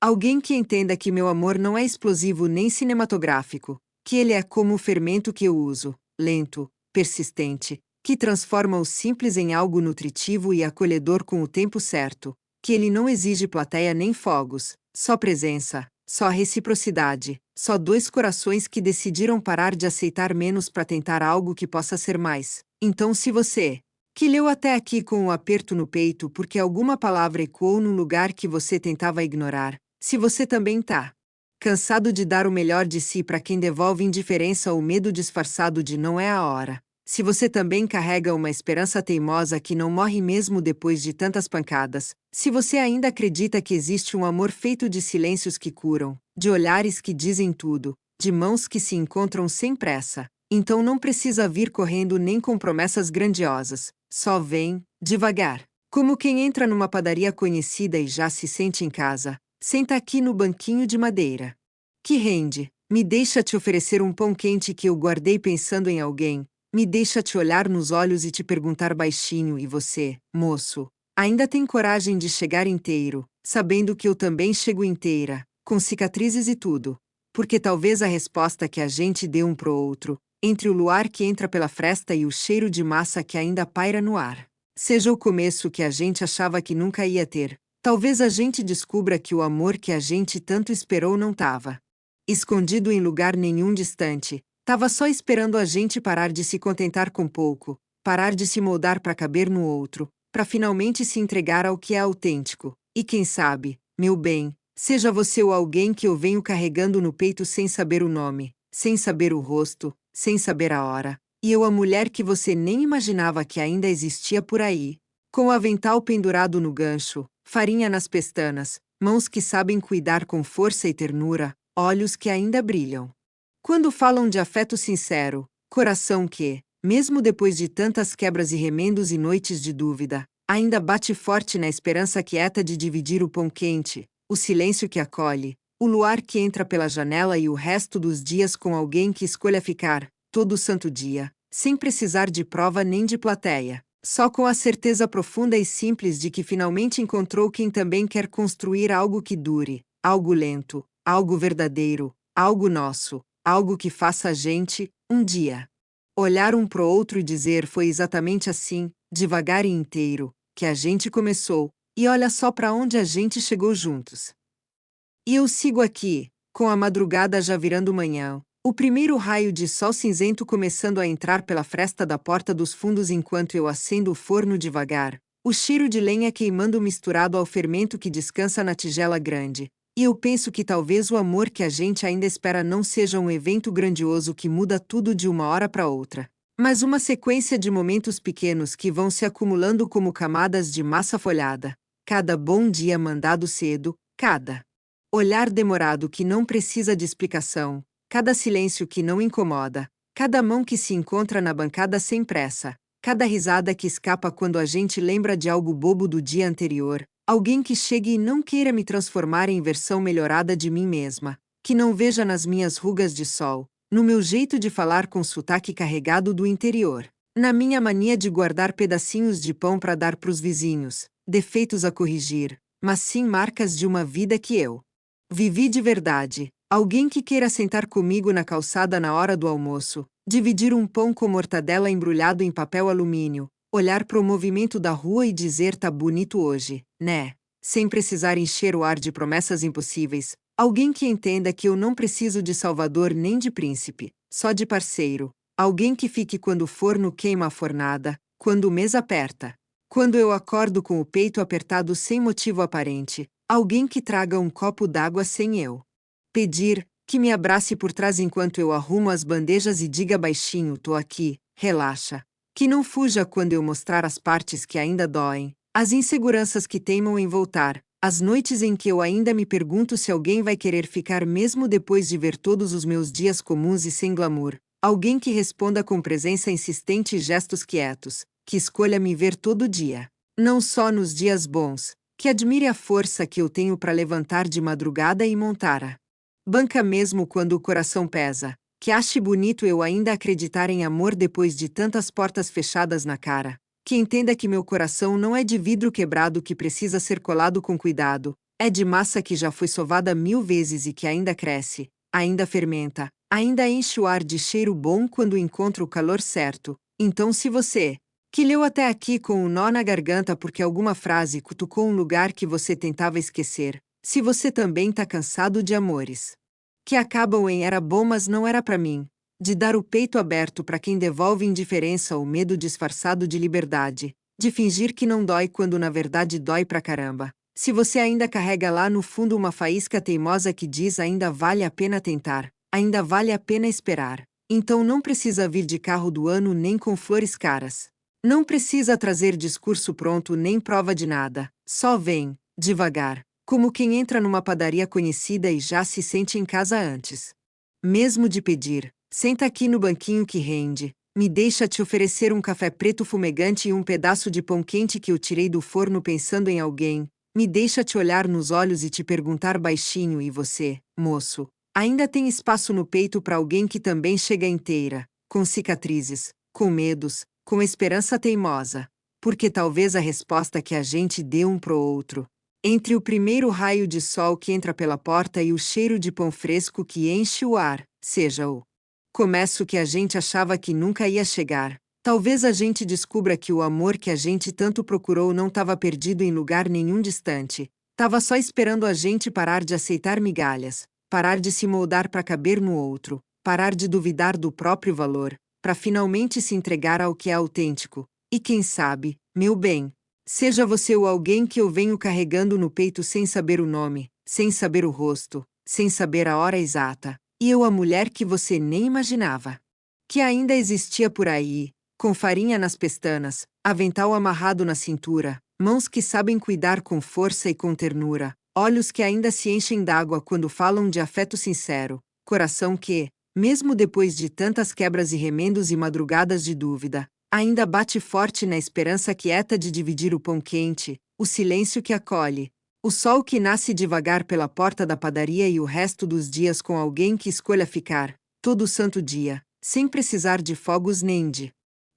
Alguém que entenda que meu amor não é explosivo nem cinematográfico, que ele é como o fermento que eu uso, lento, persistente, que transforma o simples em algo nutritivo e acolhedor com o tempo certo, que ele não exige plateia nem fogos, só presença, só reciprocidade, só dois corações que decidiram parar de aceitar menos para tentar algo que possa ser mais. Então, se você, que leu até aqui com um aperto no peito porque alguma palavra ecoou num lugar que você tentava ignorar, se você também tá cansado de dar o melhor de si para quem devolve indiferença ou medo disfarçado de não é a hora, se você também carrega uma esperança teimosa que não morre mesmo depois de tantas pancadas, se você ainda acredita que existe um amor feito de silêncios que curam, de olhares que dizem tudo, de mãos que se encontram sem pressa, então não precisa vir correndo nem com promessas grandiosas, só vem, devagar. Como quem entra numa padaria conhecida e já se sente em casa, senta aqui no banquinho de madeira. Que rende, me deixa te oferecer um pão quente que eu guardei pensando em alguém, me deixa te olhar nos olhos e te perguntar baixinho e você, moço, ainda tem coragem de chegar inteiro, sabendo que eu também chego inteira, com cicatrizes e tudo. Porque talvez a resposta que a gente dê um pro outro, entre o luar que entra pela fresta e o cheiro de massa que ainda paira no ar, seja o começo que a gente achava que nunca ia ter. Talvez a gente descubra que o amor que a gente tanto esperou não tava escondido em lugar nenhum distante, tava só esperando a gente parar de se contentar com pouco, parar de se moldar para caber no outro, para finalmente se entregar ao que é autêntico. E quem sabe, meu bem, seja você o alguém que eu venho carregando no peito sem saber o nome, sem saber o rosto, sem saber a hora, e eu a mulher que você nem imaginava que ainda existia por aí, com o avental pendurado no gancho, farinha nas pestanas, mãos que sabem cuidar com força e ternura, olhos que ainda brilham. Quando falam de afeto sincero, coração que, mesmo depois de tantas quebras e remendos e noites de dúvida, ainda bate forte na esperança quieta de dividir o pão quente, o silêncio que acolhe, o luar que entra pela janela e o resto dos dias com alguém que escolha ficar, todo santo dia, sem precisar de prova nem de plateia, só com a certeza profunda e simples de que finalmente encontrou quem também quer construir algo que dure, algo lento, algo verdadeiro, algo nosso, algo que faça a gente, um dia, olhar um pro outro e dizer foi exatamente assim, devagar e inteiro, que a gente começou, e olha só para onde a gente chegou juntos. E eu sigo aqui, com a madrugada já virando manhã, o primeiro raio de sol cinzento começando a entrar pela fresta da porta dos fundos enquanto eu acendo o forno devagar, o cheiro de lenha queimando misturado ao fermento que descansa na tigela grande. E eu penso que talvez o amor que a gente ainda espera não seja um evento grandioso que muda tudo de uma hora para outra, mas uma sequência de momentos pequenos que vão se acumulando como camadas de massa folhada. Cada bom dia mandado cedo, cada olhar demorado que não precisa de explicação, cada silêncio que não incomoda, cada mão que se encontra na bancada sem pressa, cada risada que escapa quando a gente lembra de algo bobo do dia anterior. Alguém que chegue e não queira me transformar em versão melhorada de mim mesma, que não veja nas minhas rugas de sol, no meu jeito de falar com sotaque carregado do interior, na minha mania de guardar pedacinhos de pão para dar pros vizinhos, defeitos a corrigir, mas sim marcas de uma vida que eu vivi de verdade. Alguém que queira sentar comigo na calçada na hora do almoço, dividir um pão com mortadela embrulhado em papel alumínio, olhar pro movimento da rua e dizer tá bonito hoje, né? Sem precisar encher o ar de promessas impossíveis. Alguém que entenda que eu não preciso de salvador nem de príncipe, só de parceiro. Alguém que fique quando o forno queima a fornada, quando o mês aperta. Quando eu acordo com o peito apertado sem motivo aparente. Alguém que traga um copo d'água sem eu pedir, que me abrace por trás enquanto eu arrumo as bandejas e diga baixinho tô aqui, relaxa. Que não fuja quando eu mostrar as partes que ainda doem, as inseguranças que teimam em voltar, as noites em que eu ainda me pergunto se alguém vai querer ficar mesmo depois de ver todos os meus dias comuns e sem glamour. Alguém que responda com presença insistente e gestos quietos, que escolha me ver todo dia. Não só nos dias bons, que admire a força que eu tenho para levantar de madrugada e montar a banca mesmo quando o coração pesa. Que ache bonito eu ainda acreditar em amor depois de tantas portas fechadas na cara. Que entenda que meu coração não é de vidro quebrado que precisa ser colado com cuidado. É de massa que já foi sovada 1000 vezes e que ainda cresce, ainda fermenta, ainda enche o ar de cheiro bom quando encontra o calor certo. Então, se você que leu até aqui com um nó na garganta porque alguma frase cutucou um lugar que você tentava esquecer, se você também tá cansado de amores que acabam em era bom mas não era pra mim, de dar o peito aberto para quem devolve indiferença ou medo disfarçado de liberdade, de fingir que não dói quando na verdade dói pra caramba. Se você ainda carrega lá no fundo uma faísca teimosa que diz ainda vale a pena tentar, ainda vale a pena esperar, então não precisa vir de carro do ano nem com flores caras. Não precisa trazer discurso pronto nem prova de nada, só vem, devagar, como quem entra numa padaria conhecida e já se sente em casa antes mesmo de pedir. Senta aqui no banquinho que rende, me deixa te oferecer um café preto fumegante e um pedaço de pão quente que eu tirei do forno pensando em alguém, me deixa te olhar nos olhos e te perguntar baixinho e você, moço, ainda tem espaço no peito para alguém que também chega inteira, com cicatrizes, com medos, com esperança teimosa. Porque talvez a resposta que a gente dê um pro outro, entre o primeiro raio de sol que entra pela porta e o cheiro de pão fresco que enche o ar, seja o começo que a gente achava que nunca ia chegar. Talvez a gente descubra que o amor que a gente tanto procurou não estava perdido em lugar nenhum distante. Tava só esperando a gente parar de aceitar migalhas, parar de se moldar para caber no outro, parar de duvidar do próprio valor, para finalmente se entregar ao que é autêntico. E quem sabe, meu bem, seja você o alguém que eu venho carregando no peito sem saber o nome, sem saber o rosto, sem saber a hora exata, e eu a mulher que você nem imaginava que ainda existia por aí, com farinha nas pestanas, avental amarrado na cintura, mãos que sabem cuidar com força e com ternura, olhos que ainda se enchem d'água quando falam de afeto sincero, coração que, mesmo depois de tantas quebras e remendos e madrugadas de dúvida, ainda bate forte na esperança quieta de dividir o pão quente, o silêncio que acolhe, o sol que nasce devagar pela porta da padaria e o resto dos dias com alguém que escolha ficar, todo o santo dia, sem precisar de fogos nem de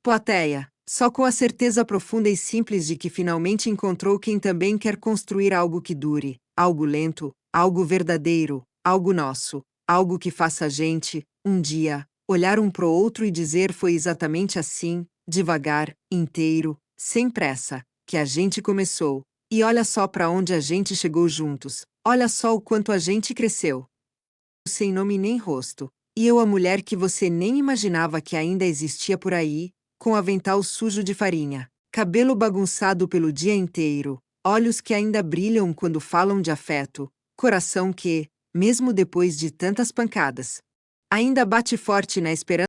plateia, só com a certeza profunda e simples de que finalmente encontrou quem também quer construir algo que dure, algo lento, algo verdadeiro, algo nosso, algo que faça a gente, um dia, olhar um pro outro e dizer foi exatamente assim, devagar, inteiro, sem pressa, que a gente começou. E olha só para onde a gente chegou juntos, olha só o quanto a gente cresceu. Sem nome nem rosto. E eu a mulher que você nem imaginava que ainda existia por aí, com avental sujo de farinha, cabelo bagunçado pelo dia inteiro, olhos que ainda brilham quando falam de afeto, coração que, mesmo depois de tantas pancadas, ainda bate forte na esperança